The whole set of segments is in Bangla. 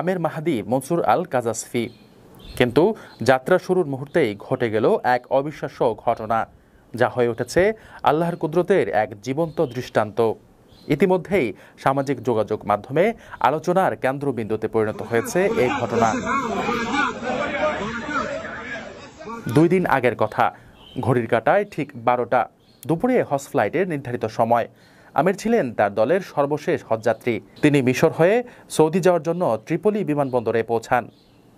আমের মাহাদি মনসুর আল কাজাসফি। কিন্তু যাত্রা শুরুর মুহূর্তেই ঘটে গেল এক অবিশ্বাস্য ঘটনা, যা হয়ে উঠেছে আল্লাহর কুদরতের এক জীবন্ত দৃষ্টান্ত। ইতিমধ্যেই সামাজিক যোগাযোগ মাধ্যমে আলোচনার কেন্দ্রবিন্দুতে পরিণত হয়েছে এই ঘটনা। 2 দিন আগের কথা, ঘড়ির কাঁটায় ঠিক 12টা, দুপুরে হজ ফ্লাইটের নির্ধারিত সময়। আমির ছিলেন তার দলের সর্বশেষ হজযাত্রী। তিনি মিশর হয়ে সৌদি যাওয়ার জন্য ত্রিপলি বিমানবন্দরে পৌঁছান।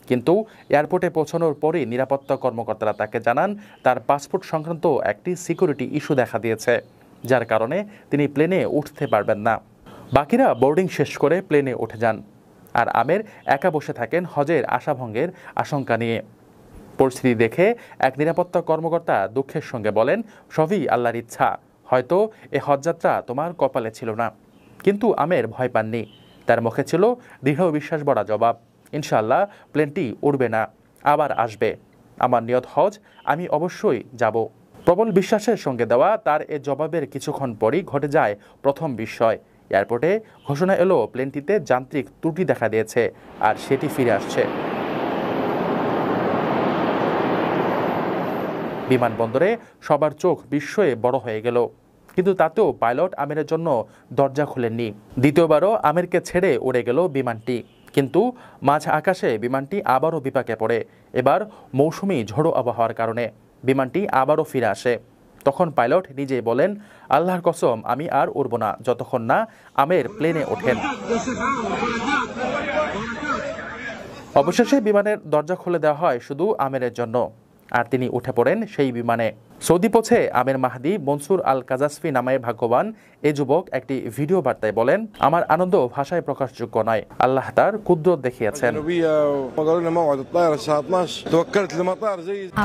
কিন্তু এয়ারপোর্টে পৌঁছানোর পরই নিরাপত্তা কর্মকর্তারা তাকে জানান তার পাসপোর্ট সংক্রান্ত একটি সিকিউরিটি ইস্যু দেখা দিয়েছে, যার কারণে তিনি প্লেনে উঠতে পারবেন না। বাকিরা বোর্ডিং শেষ করে প্লেনে উঠে যান, আর আমের একা বসে থাকেন হজের আশাভঙ্গের আশঙ্কা নিয়ে। পরিস্থিতি দেখে এক নিরাপত্তা কর্মকর্তা দুঃখের সঙ্গে বলেন, সবই আল্লাহর ইচ্ছা, হয়তো এ হজযাত্রা তোমার কপালে ছিল না। কিন্তু আমের ভয় পাননি। তার মুখে ছিল দৃঢ় বিশ্বাস ভরা জবাব, ইনশাআল্লাহ প্লেনটি উড়বে না, আবার আসবে। আমার নিয়ত হজ, আমি অবশ্যই যাব। প্রবল বিশ্বাসের সঙ্গে দেওয়া তার এ জবাবের কিছুক্ষণ পরই ঘটে যায় প্রথম বিস্ময়। এয়ারপোর্টে ঘোষণা এলো প্লেনটিতে যান্ত্রিক ত্রুটি দেখা দিয়েছে, আর সেটি ফিরে আসছে। বিমানবন্দরে সবার চোখ বিস্ময়ে বড় হয়ে গেল, কিন্তু তাতেও পাইলট আমিরের জন্য দরজা খুলেননি। দ্বিতীয়বারও আমিরকে ছেড়ে উড়ে গেল বিমানটি, কিন্তু মাঝ আকাশে বিমানটি আবারও বিপাকে পড়ে। এবার মৌসুমি ঝোড়ো আবহাওয়ার কারণে বিমানটি আবারও ফিরে আসে। তখন পাইলট নিজেই বলেন, আল্লাহর কসম, আমি আর উড়ব না যতক্ষণ না আমের প্লেনে ওঠেন। অবশেষে বিমানের দরজা খুলে দেওয়া হয় শুধু আমেরের জন্য, আর তিনি উঠে পড়েন সেই বিমানে। সৌদি পৌঁছে আমের মাহাদি মনসুর আল কাজাসফি নামে ভাগ্যবান এ যুবক একটি ভিডিও বার্তায় বলেন, আমার আনন্দ ভাষায় প্রকাশযোগ্য নয়। আল্লাহ তার কুদরত দেখিয়েছেন।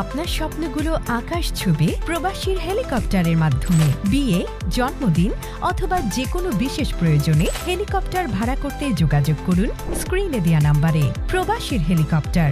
আপনার স্বপ্নগুলো আকাশ ছুবে প্রবাসীর হেলিকপ্টারের মাধ্যমে। বিয়ে, জন্মদিন অথবা যে কোনো বিশেষ প্রয়োজনে হেলিকপ্টার ভাড়া করতে যোগাযোগ করুন স্ক্রিনে দেয়া নাম্বারে। প্রবাসীর হেলিকপ্টার।